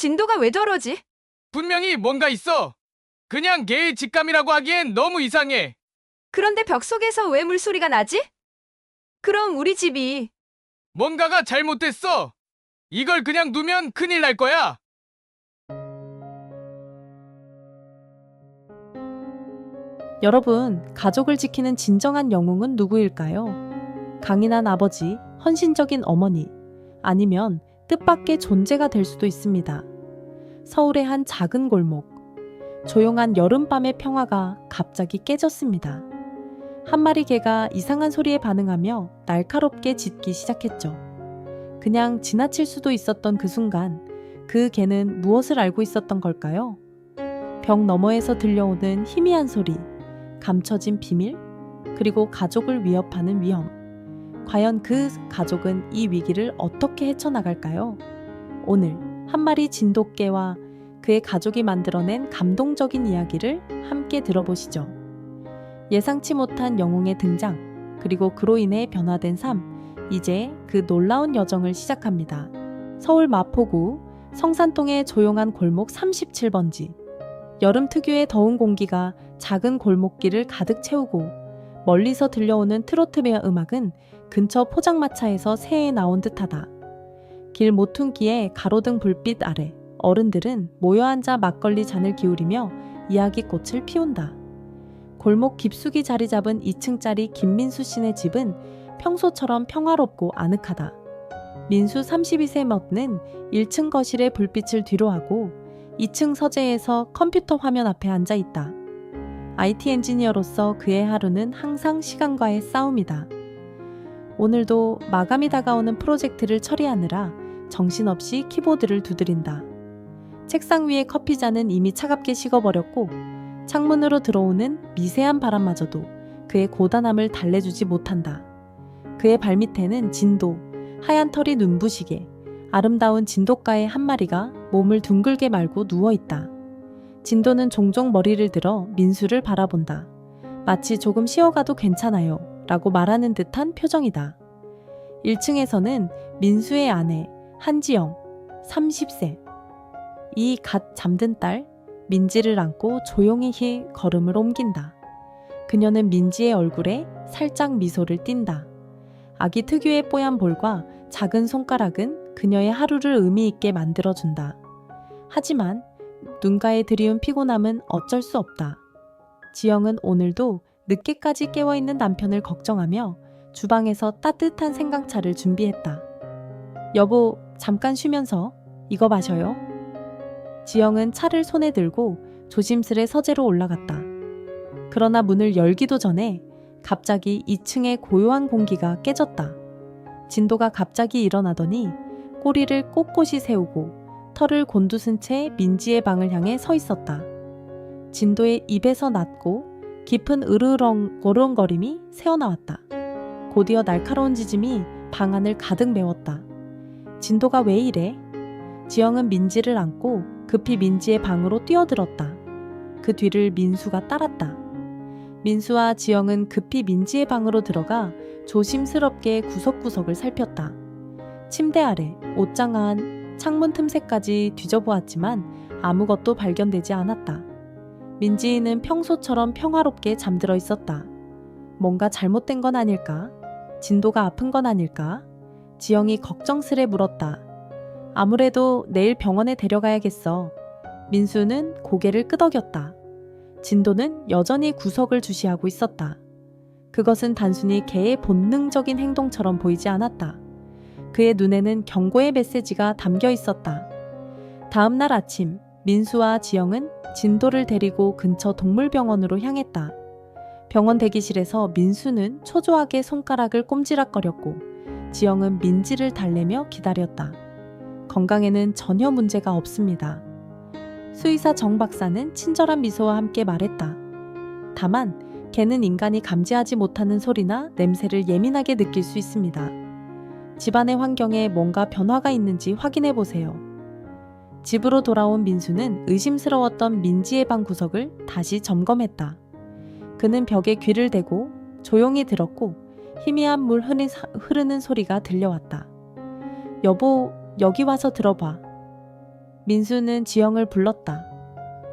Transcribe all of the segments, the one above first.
진도가 왜 저러지? 분명히 뭔가 있어. 그냥 개의 직감이라고 하기엔 너무 이상해. 그런데 벽 속에서 왜 물소리가 나지? 그럼 우리 집이. 뭔가가 잘못됐어. 이걸 그냥 두면 큰일 날 거야. 여러분, 가족을 지키는 진정한 영웅은 누구일까요? 강인한 아버지, 헌신적인 어머니, 아니면 뜻밖의 존재가 될 수도 있습니다. 서울의 한 작은 골목, 조용한 여름밤의 평화가 갑자기 깨졌습니다. 한 마리 개가 이상한 소리에 반응하며 날카롭게 짖기 시작했죠. 그냥 지나칠 수도 있었던 그 순간, 그 개는 무엇을 알고 있었던 걸까요? 벽 너머에서 들려오는 희미한 소리, 감춰진 비밀, 그리고 가족을 위협하는 위험. 과연 그 가족은 이 위기를 어떻게 헤쳐나갈까요? 오늘 한 마리 진돗개와 그의 가족이 만들어낸 감동적인 이야기를 함께 들어보시죠. 예상치 못한 영웅의 등장, 그리고 그로 인해 변화된 삶, 이제 그 놀라운 여정을 시작합니다. 서울 마포구 성산동의 조용한 골목 37번지. 여름 특유의 더운 공기가 작은 골목길을 가득 채우고 멀리서 들려오는 트로트 음악은 근처 포장마차에서 새해 나온 듯하다. 길 모퉁기에 가로등 불빛 아래 어른들은 모여 앉아 막걸리 잔을 기울이며 이야기꽃을 피운다. 골목 깊숙이 자리 잡은 2층짜리 김민수 씨네 집은 평소처럼 평화롭고 아늑하다. 민수 32세 멋는 1층 거실의 불빛을 뒤로하고 2층 서재에서 컴퓨터 화면 앞에 앉아 있다. IT 엔지니어로서 그의 하루는 항상 시간과의 싸움이다. 오늘도 마감이 다가오는 프로젝트를 처리하느라 정신없이 키보드를 두드린다. 책상 위의 커피잔은 이미 차갑게 식어버렸고 창문으로 들어오는 미세한 바람마저도 그의 고단함을 달래주지 못한다. 그의 발밑에는 진도, 하얀 털이 눈부시게 아름다운 진돗가의 한 마리가 몸을 둥글게 말고 누워있다. 진도는 종종 머리를 들어 민수를 바라본다. 마치 조금 쉬어가도 괜찮아요 라고 말하는 듯한 표정이다. 1층에서는 민수의 아내 한지영 30세. 이 갓 잠든 딸 민지를 안고 조용히 걸음을 옮긴다. 그녀는 민지의 얼굴에 살짝 미소를 띈다. 아기 특유의 뽀얀 볼과 작은 손가락은 그녀의 하루를 의미 있게 만들어준다. 하지만 눈가에 드리운 피곤함은 어쩔 수 없다. 지영은 오늘도 늦게까지 깨어있는 남편을 걱정하며 주방에서 따뜻한 생강차를 준비했다. 여보, 잠깐 쉬면서 이거 마셔요. 지영은 차를 손에 들고 조심스레 서재로 올라갔다. 그러나 문을 열기도 전에 갑자기 2층의 고요한 공기가 깨졌다. 진도가 갑자기 일어나더니 꼬리를 꼿꼿이 세우고 털을 곤두슨 채 민지의 방을 향해 서 있었다. 진도의 입에서 낮고 깊은 으르렁거림이 새어나왔다. 곧이어 날카로운 짖음이 방 안을 가득 메웠다. 진도가 왜 이래? 지영은 민지를 안고 급히 민지의 방으로 뛰어들었다. 그 뒤를 민수가 따랐다. 민수와 지영은 급히 민지의 방으로 들어가 조심스럽게 구석구석을 살폈다. 침대 아래, 옷장 안, 창문 틈새까지 뒤져보았지만 아무것도 발견되지 않았다. 민지는 평소처럼 평화롭게 잠들어 있었다. 뭔가 잘못된 건 아닐까? 진도가 아픈 건 아닐까? 지영이 걱정스레 물었다. 아무래도 내일 병원에 데려가야겠어. 민수는 고개를 끄덕였다. 진도는 여전히 구석을 주시하고 있었다. 그것은 단순히 개의 본능적인 행동처럼 보이지 않았다. 그의 눈에는 경고의 메시지가 담겨 있었다. 다음 날 아침, 민수와 지영은 진도를 데리고 근처 동물병원으로 향했다. 병원 대기실에서 민수는 초조하게 손가락을 꼼지락거렸고 지영은 민지를 달래며 기다렸다. 건강에는 전혀 문제가 없습니다. 수의사 정 박사는 친절한 미소와 함께 말했다. 다만 개는 인간이 감지하지 못하는 소리나 냄새를 예민하게 느낄 수 있습니다. 집안의 환경에 뭔가 변화가 있는지 확인해 보세요. 집으로 돌아온 민수는 의심스러웠던 민지의 방 구석을 다시 점검했다. 그는 벽에 귀를 대고 조용히 들었고 희미한 물 흐르는 소리가 들려왔다. 여보, 여기 와서 들어봐. 민수는 지영을 불렀다.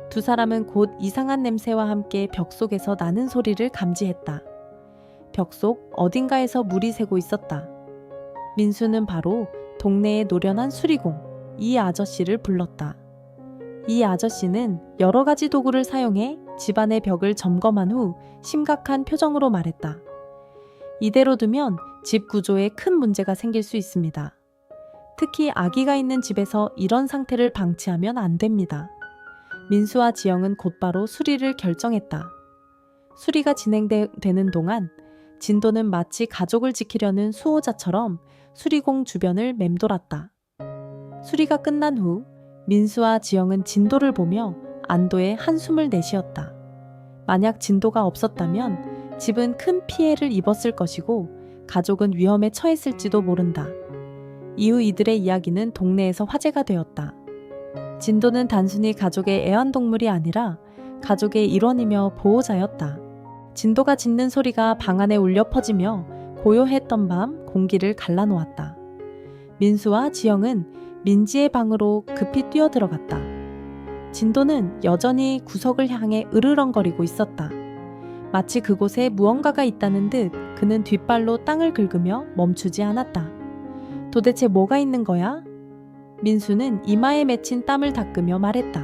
두 사람은 곧 이상한 냄새와 함께 벽 속에서 나는 소리를 감지했다. 벽 속 어딘가에서 물이 새고 있었다. 민수는 바로 동네의 노련한 수리공 이 아저씨를 불렀다. 이 아저씨는 여러 가지 도구를 사용해 집안의 벽을 점검한 후 심각한 표정으로 말했다. 이대로 두면 집 구조에 큰 문제가 생길 수 있습니다. 특히 아기가 있는 집에서 이런 상태를 방치하면 안 됩니다. 민수와 지영은 곧바로 수리를 결정했다. 수리가 진행되는 동안 진도는 마치 가족을 지키려는 수호자처럼 수리공 주변을 맴돌았다. 수리가 끝난 후 민수와 지영은 진도를 보며 안도의 한숨을 내쉬었다. 만약 진도가 없었다면 집은 큰 피해를 입었을 것이고 가족은 위험에 처했을지도 모른다. 이후 이들의 이야기는 동네에서 화제가 되었다. 진도는 단순히 가족의 애완동물이 아니라 가족의 일원이며 보호자였다. 진도가 짖는 소리가 방 안에 울려 퍼지며 고요했던 밤 공기를 갈라놓았다. 민수와 지영은 민지의 방으로 급히 뛰어들어갔다. 진도는 여전히 구석을 향해 으르렁거리고 있었다. 마치 그곳에 무언가가 있다는 듯 그는 뒷발로 땅을 긁으며 멈추지 않았다. 도대체 뭐가 있는 거야? 민수는 이마에 맺힌 땀을 닦으며 말했다.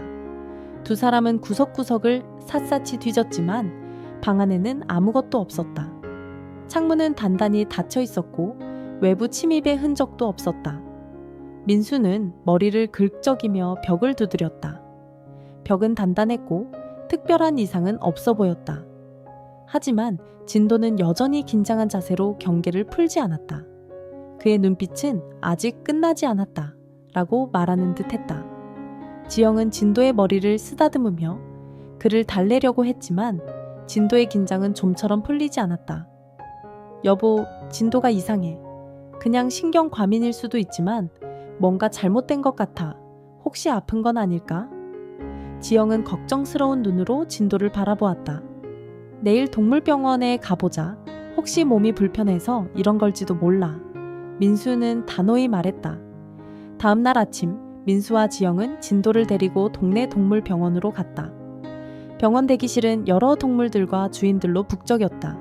두 사람은 구석구석을 샅샅이 뒤졌지만 방 안에는 아무것도 없었다. 창문은 단단히 닫혀 있었고 외부 침입의 흔적도 없었다. 민수는 머리를 긁적이며 벽을 두드렸다. 벽은 단단했고 특별한 이상은 없어 보였다. 하지만 진도는 여전히 긴장한 자세로 경계를 풀지 않았다. 그의 눈빛은 아직 끝나지 않았다 라고 말하는 듯 했다. 지영은 진도의 머리를 쓰다듬으며 그를 달래려고 했지만 진도의 긴장은 좀처럼 풀리지 않았다. 여보, 진도가 이상해. 그냥 신경 과민일 수도 있지만 뭔가 잘못된 것 같아. 혹시 아픈 건 아닐까? 지영은 걱정스러운 눈으로 진도를 바라보았다. 내일 동물병원에 가보자. 혹시 몸이 불편해서 이런 걸지도 몰라. 민수는 단호히 말했다. 다음 날 아침 민수와 지영은 진도를 데리고 동네 동물병원으로 갔다. 병원 대기실은 여러 동물들과 주인들로 북적였다.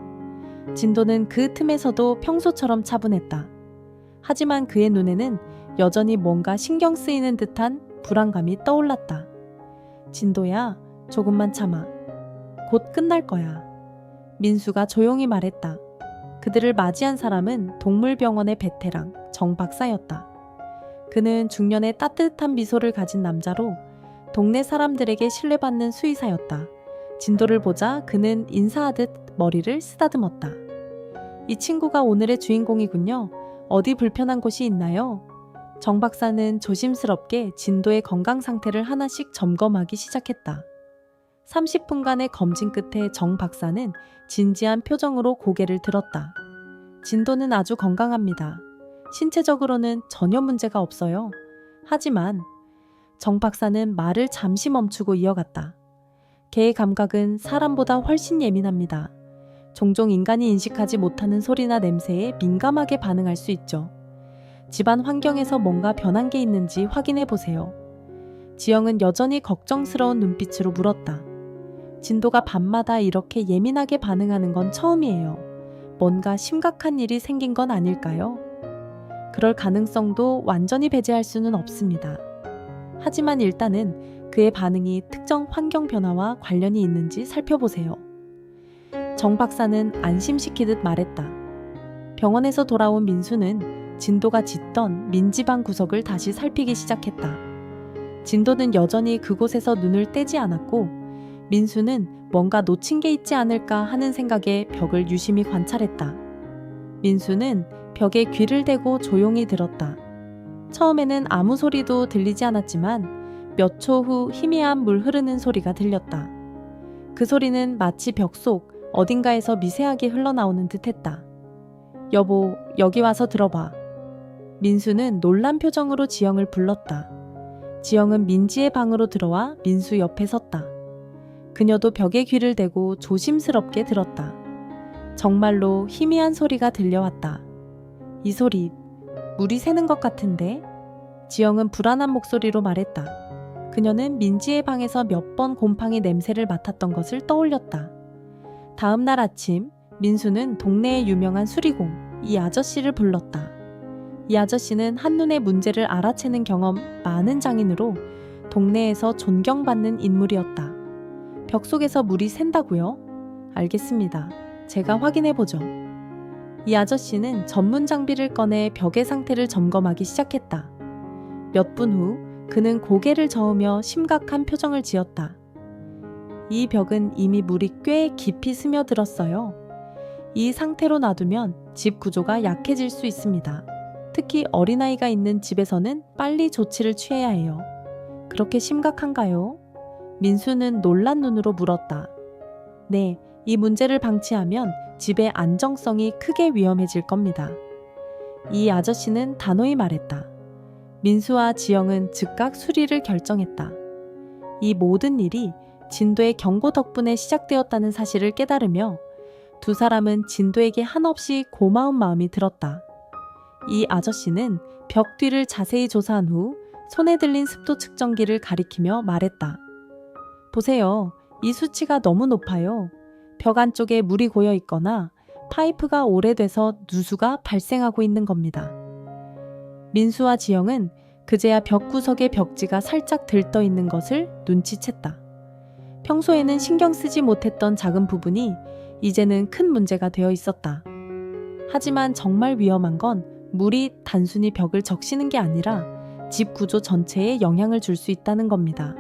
진도는 그 틈에서도 평소처럼 차분했다. 하지만 그의 눈에는 여전히 뭔가 신경 쓰이는 듯한 불안감이 떠올랐다. 진도야, 조금만 참아. 곧 끝날 거야. 민수가 조용히 말했다. 그들을 맞이한 사람은 동물병원의 베테랑 정 박사였다. 그는 중년의 따뜻한 미소를 가진 남자로 동네 사람들에게 신뢰받는 수의사였다. 진도를 보자 그는 인사하듯 머리를 쓰다듬었다. 이 친구가 오늘의 주인공이군요. 어디 불편한 곳이 있나요? 정 박사는 조심스럽게 진도의 건강 상태를 하나씩 점검하기 시작했다. 30분간의 검진 끝에 정 박사는 진지한 표정으로 고개를 들었다. 진도는 아주 건강합니다. 신체적으로는 전혀 문제가 없어요. 하지만 정 박사는 말을 잠시 멈추고 이어갔다. 개의 감각은 사람보다 훨씬 예민합니다. 종종 인간이 인식하지 못하는 소리나 냄새에 민감하게 반응할 수 있죠. 집안 환경에서 뭔가 변한 게 있는지 확인해 보세요. 지영은 여전히 걱정스러운 눈빛으로 물었다. 진도가 밤마다 이렇게 예민하게 반응하는 건 처음이에요. 뭔가 심각한 일이 생긴 건 아닐까요? 그럴 가능성도 완전히 배제할 수는 없습니다. 하지만 일단은 그의 반응이 특정 환경 변화와 관련이 있는지 살펴보세요. 정 박사는 안심시키듯 말했다. 병원에서 돌아온 민수는 진도가 짖던 민지방 구석을 다시 살피기 시작했다. 진도는 여전히 그곳에서 눈을 떼지 않았고 민수는 뭔가 놓친 게 있지 않을까 하는 생각에 벽을 유심히 관찰했다. 민수는 벽에 귀를 대고 조용히 들었다. 처음에는 아무 소리도 들리지 않았지만 몇 초 후 희미한 물 흐르는 소리가 들렸다. 그 소리는 마치 벽 속 어딘가에서 미세하게 흘러나오는 듯했다. 여보, 여기 와서 들어봐. 민수는 놀란 표정으로 지영을 불렀다. 지영은 민지의 방으로 들어와 민수 옆에 섰다. 그녀도 벽에 귀를 대고 조심스럽게 들었다. 정말로 희미한 소리가 들려왔다. 이 소리, 물이 새는 것 같은데? 지영은 불안한 목소리로 말했다. 그녀는 민지의 방에서 몇 번 곰팡이 냄새를 맡았던 것을 떠올렸다. 다음 날 아침, 민수는 동네의 유명한 수리공, 이 아저씨를 불렀다. 이 아저씨는 한눈에 문제를 알아채는 경험 많은 장인으로 동네에서 존경받는 인물이었다. 벽 속에서 물이 샌다고요? 알겠습니다. 제가 확인해보죠. 이 아저씨는 전문 장비를 꺼내 벽의 상태를 점검하기 시작했다. 몇 분 후 그는 고개를 저으며 심각한 표정을 지었다. 이 벽은 이미 물이 꽤 깊이 스며들었어요. 이 상태로 놔두면 집 구조가 약해질 수 있습니다. 특히 어린아이가 있는 집에서는 빨리 조치를 취해야 해요. 그렇게 심각한가요? 민수는 놀란 눈으로 물었다. 네, 이 문제를 방치하면 집의 안정성이 크게 위험해질 겁니다. 이 아저씨는 단호히 말했다. 민수와 지영은 즉각 수리를 결정했다. 이 모든 일이 진도의 경고 덕분에 시작되었다는 사실을 깨달으며 두 사람은 진도에게 한없이 고마운 마음이 들었다. 이 아저씨는 벽 뒤를 자세히 조사한 후 손에 들린 습도 측정기를 가리키며 말했다. 보세요. 이 수치가 너무 높아요. 벽 안쪽에 물이 고여 있거나 파이프가 오래돼서 누수가 발생하고 있는 겁니다. 민수와 지영은 그제야 벽 구석의 벽지가 살짝 들떠 있는 것을 눈치챘다. 평소에는 신경 쓰지 못했던 작은 부분이 이제는 큰 문제가 되어 있었다. 하지만 정말 위험한 건 물이 단순히 벽을 적시는 게 아니라 집 구조 전체에 영향을 줄 수 있다는 겁니다.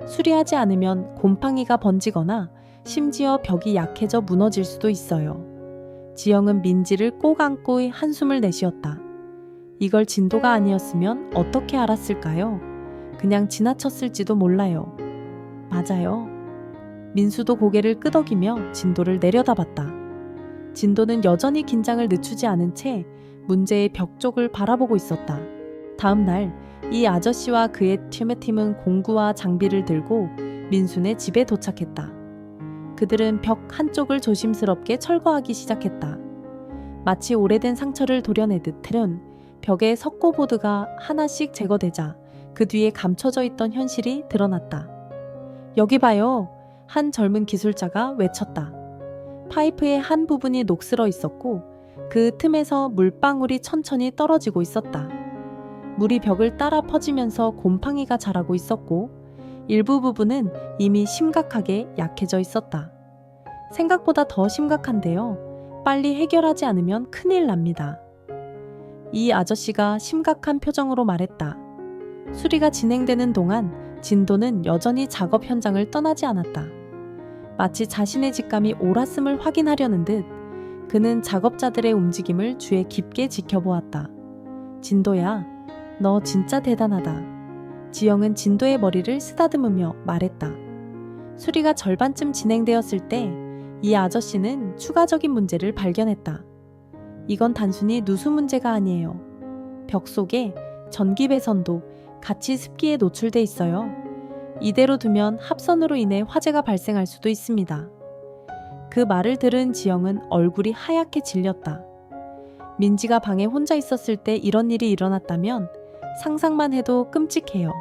수리하지 않으면 곰팡이가 번지거나 심지어 벽이 약해져 무너질 수도 있어요. 지영은 민지를 꼭 안고 한숨을 내쉬었다. 이걸 진도가 아니었으면 어떻게 알았을까요? 그냥 지나쳤을지도 몰라요. 맞아요. 민수도 고개를 끄덕이며 진도를 내려다봤다. 진도는 여전히 긴장을 늦추지 않은 채 문제의 벽 쪽을 바라보고 있었다. 다음 날 이 아저씨와 그의 팀은 공구와 장비를 들고 민수네 집에 도착했다. 그들은 벽 한쪽을 조심스럽게 철거하기 시작했다. 마치 오래된 상처를 도려내듯 테련 벽의 석고보드가 하나씩 제거되자 그 뒤에 감춰져 있던 현실이 드러났다. 여기 봐요. 한 젊은 기술자가 외쳤다. 파이프의 한 부분이 녹슬어 있었고 그 틈에서 물방울이 천천히 떨어지고 있었다. 물이 벽을 따라 퍼지면서 곰팡이가 자라고 있었고 일부 부분은 이미 심각하게 약해져 있었다. 생각보다 더 심각한데요. 빨리 해결하지 않으면 큰일 납니다. 이 아저씨가 심각한 표정으로 말했다. 수리가 진행되는 동안 진도는 여전히 작업 현장을 떠나지 않았다. 마치 자신의 직감이 옳았음을 확인하려는 듯 그는 작업자들의 움직임을 주의 깊게 지켜보았다. 진도야, 너 진짜 대단하다. 지영은 진도의 머리를 쓰다듬으며 말했다. 수리가 절반쯤 진행되었을 때 이 아저씨는 추가적인 문제를 발견했다. 이건 단순히 누수 문제가 아니에요. 벽 속에 전기 배선도 같이 습기에 노출돼 있어요. 이대로 두면 합선으로 인해 화재가 발생할 수도 있습니다. 그 말을 들은 지영은 얼굴이 하얗게 질렸다. 민지가 방에 혼자 있었을 때 이런 일이 일어났다면 상상만 해도 끔찍해요.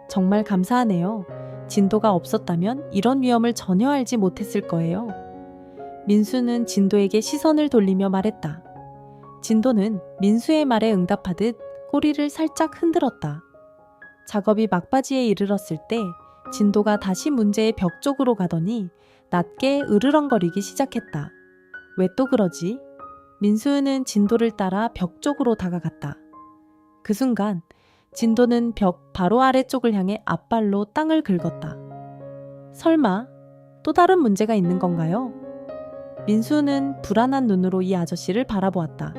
정말 감사하네요. 진도가 없었다면 이런 위험을 전혀 알지 못했을 거예요. 민수는 진도에게 시선을 돌리며 말했다. 진도는 민수의 말에 응답하듯 꼬리를 살짝 흔들었다. 작업이 막바지에 이르렀을 때 진도가 다시 문제의 벽 쪽으로 가더니 낮게 으르렁거리기 시작했다. 왜 또 그러지? 민수는 진도를 따라 벽 쪽으로 다가갔다. 그 순간 진도는 벽 바로 아래쪽을 향해 앞발로 땅을 긁었다. 설마 또 다른 문제가 있는 건가요? 민수는 불안한 눈으로 이 아저씨를 바라보았다.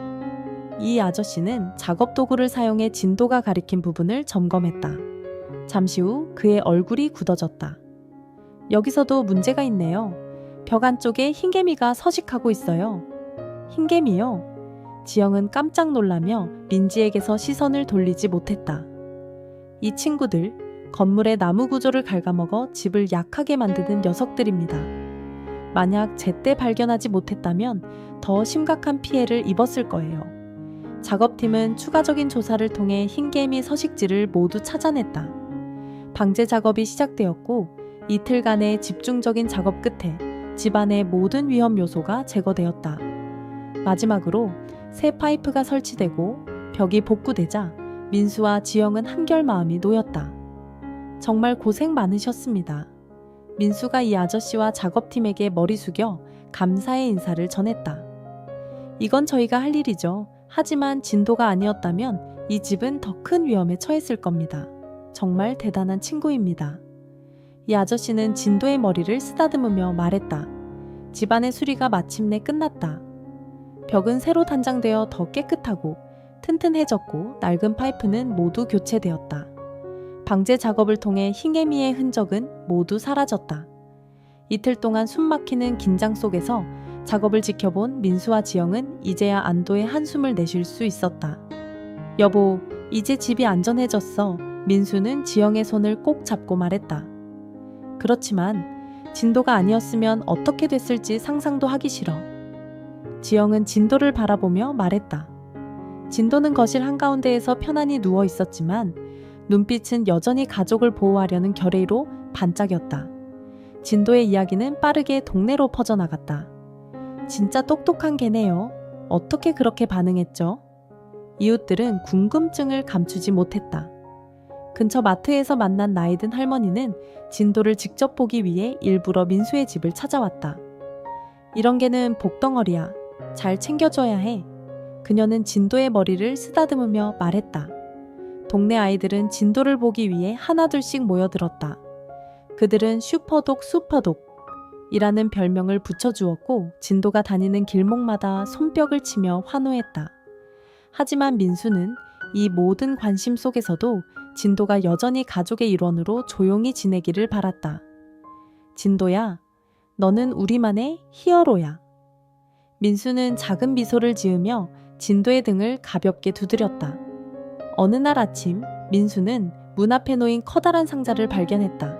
이 아저씨는 작업 도구를 사용해 진도가 가리킨 부분을 점검했다. 잠시 후 그의 얼굴이 굳어졌다. 여기서도 문제가 있네요. 벽 안쪽에 흰개미가 서식하고 있어요. 흰개미요? 지영은 깜짝 놀라며 민지에게서 시선을 돌리지 못했다. 이 친구들, 건물의 나무 구조를 갉아먹어 집을 약하게 만드는 녀석들입니다. 만약 제때 발견하지 못했다면 더 심각한 피해를 입었을 거예요. 작업팀은 추가적인 조사를 통해 흰개미 서식지를 모두 찾아냈다. 방제 작업이 시작되었고 이틀간의 집중적인 작업 끝에 집안의 모든 위험 요소가 제거되었다. 마지막으로 새 파이프가 설치되고 벽이 복구되자 민수와 지영은 한결 마음이 놓였다. 정말 고생 많으셨습니다. 민수가 이 아저씨와 작업팀에게 머리 숙여 감사의 인사를 전했다. 이건 저희가 할 일이죠. 하지만 진도가 아니었다면 이 집은 더 큰 위험에 처했을 겁니다. 정말 대단한 친구입니다. 이 아저씨는 진도의 머리를 쓰다듬으며 말했다. 집안의 수리가 마침내 끝났다. 벽은 새로 단장되어 더 깨끗하고 튼튼해졌고 낡은 파이프는 모두 교체되었다. 방제 작업을 통해 흰개미의 흔적은 모두 사라졌다. 이틀 동안 숨막히는 긴장 속에서 작업을 지켜본 민수와 지영은 이제야 안도의 한숨을 내쉴 수 있었다. 여보, 이제 집이 안전해졌어. 민수는 지영의 손을 꼭 잡고 말했다. 그렇지만 진도가 아니었으면 어떻게 됐을지 상상도 하기 싫어. 지영은 진도를 바라보며 말했다. 진도는 거실 한가운데에서 편안히 누워 있었지만 눈빛은 여전히 가족을 보호하려는 결의로 반짝였다. 진도의 이야기는 빠르게 동네로 퍼져나갔다. 진짜 똑똑한 개네요. 어떻게 그렇게 반응했죠? 이웃들은 궁금증을 감추지 못했다. 근처 마트에서 만난 나이든 할머니는 진도를 직접 보기 위해 일부러 민수의 집을 찾아왔다. 이런 개는 복덩어리야. 잘 챙겨줘야 해. 그녀는 진도의 머리를 쓰다듬으며 말했다. 동네 아이들은 진도를 보기 위해 하나둘씩 모여들었다. 그들은 슈퍼독 슈퍼독이라는 별명을 붙여주었고 진도가 다니는 길목마다 손뼉을 치며 환호했다. 하지만 민수는 이 모든 관심 속에서도 진도가 여전히 가족의 일원으로 조용히 지내기를 바랐다. 진도야, 너는 우리만의 히어로야. 민수는 작은 미소를 지으며 진도의 등을 가볍게 두드렸다. 어느 날 아침 민수는 문 앞에 놓인 커다란 상자를 발견했다.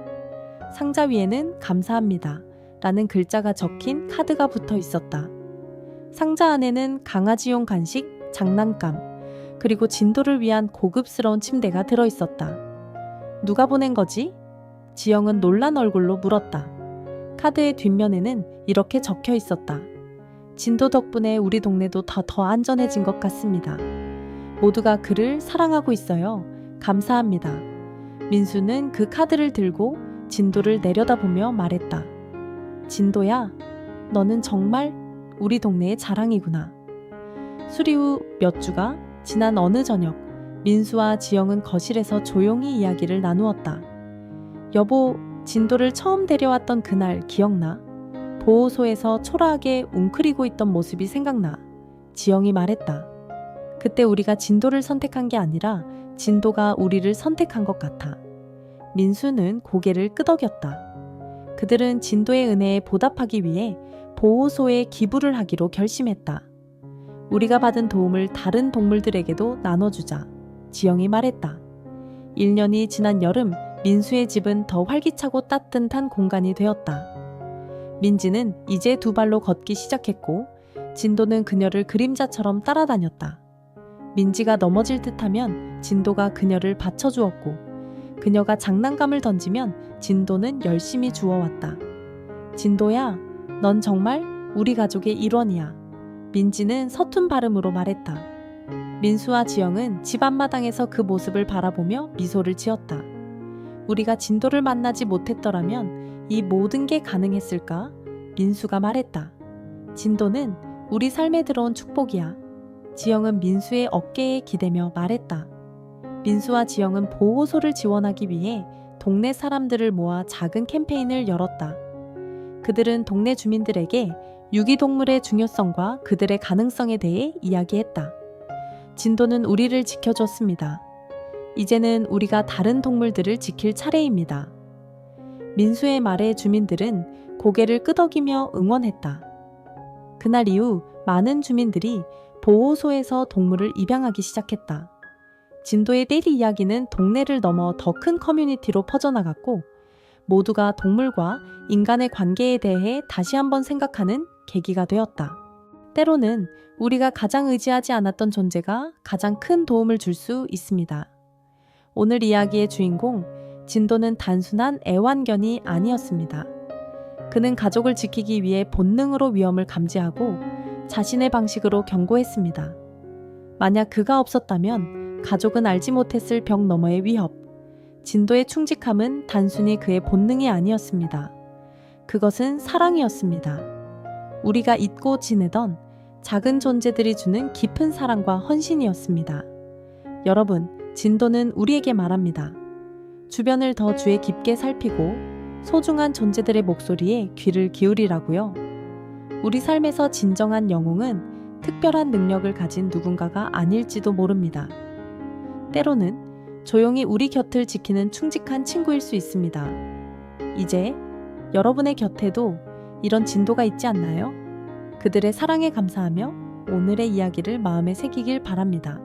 상자 위에는 감사합니다 라는 글자가 적힌 카드가 붙어 있었다. 상자 안에는 강아지용 간식, 장난감, 그리고 진도를 위한 고급스러운 침대가 들어있었다. 누가 보낸 거지? 지영은 놀란 얼굴로 물었다. 카드의 뒷면에는 이렇게 적혀 있었다. 진도 덕분에 우리 동네도 더 안전해진 것 같습니다. 모두가 그를 사랑하고 있어요. 감사합니다. 민수는 그 카드를 들고 진도를 내려다보며 말했다. 진도야, 너는 정말 우리 동네의 자랑이구나. 수리 후 몇 주가 지난 어느 저녁, 민수와 지영은 거실에서 조용히 이야기를 나누었다. 여보, 진도를 처음 데려왔던 그날 기억나? 보호소에서 초라하게 웅크리고 있던 모습이 생각나. 지영이 말했다. 그때 우리가 진도를 선택한 게 아니라 진도가 우리를 선택한 것 같아. 민수는 고개를 끄덕였다. 그들은 진도의 은혜에 보답하기 위해 보호소에 기부를 하기로 결심했다. 우리가 받은 도움을 다른 동물들에게도 나눠주자. 지영이 말했다. 1년이 지난 여름, 민수의 집은 더 활기차고 따뜻한 공간이 되었다. 민지는 이제 두 발로 걷기 시작했고 진도는 그녀를 그림자처럼 따라다녔다. 민지가 넘어질 듯하면 진도가 그녀를 받쳐주었고 그녀가 장난감을 던지면 진도는 열심히 주워왔다. 진도야, 넌 정말 우리 가족의 일원이야. 민지는 서툰 발음으로 말했다. 민수와 지영은 집 앞마당에서 그 모습을 바라보며 미소를 지었다. 우리가 진도를 만나지 못했더라면 이 모든 게 가능했을까? 민수가 말했다. 진도는 우리 삶에 들어온 축복이야. 지영은 민수의 어깨에 기대며 말했다. 민수와 지영은 보호소를 지원하기 위해 동네 사람들을 모아 작은 캠페인을 열었다. 그들은 동네 주민들에게 유기동물의 중요성과 그들의 가능성에 대해 이야기했다. 진도는 우리를 지켜줬습니다. 이제는 우리가 다른 동물들을 지킬 차례입니다. 민수의 말에 주민들은 고개를 끄덕이며 응원했다. 그날 이후 많은 주민들이 보호소에서 동물을 입양하기 시작했다. 진도의 데일리 이야기는 동네를 넘어 더 큰 커뮤니티로 퍼져나갔고 모두가 동물과 인간의 관계에 대해 다시 한번 생각하는 계기가 되었다. 때로는 우리가 가장 의지하지 않았던 존재가 가장 큰 도움을 줄 수 있습니다. 오늘 이야기의 주인공 진도는 단순한 애완견이 아니었습니다. 그는 가족을 지키기 위해 본능으로 위험을 감지하고 자신의 방식으로 경고했습니다. 만약 그가 없었다면 가족은 알지 못했을 벽 너머의 위협. 진도의 충직함은 단순히 그의 본능이 아니었습니다. 그것은 사랑이었습니다. 우리가 잊고 지내던 작은 존재들이 주는 깊은 사랑과 헌신이었습니다. 여러분, 진도는 우리에게 말합니다. 주변을 더 주의 깊게 살피고 소중한 존재들의 목소리에 귀를 기울이라고요. 우리 삶에서 진정한 영웅은 특별한 능력을 가진 누군가가 아닐지도 모릅니다. 때로는 조용히 우리 곁을 지키는 충직한 친구일 수 있습니다. 이제 여러분의 곁에도 이런 진도가 있지 않나요? 그들의 사랑에 감사하며 오늘의 이야기를 마음에 새기길 바랍니다.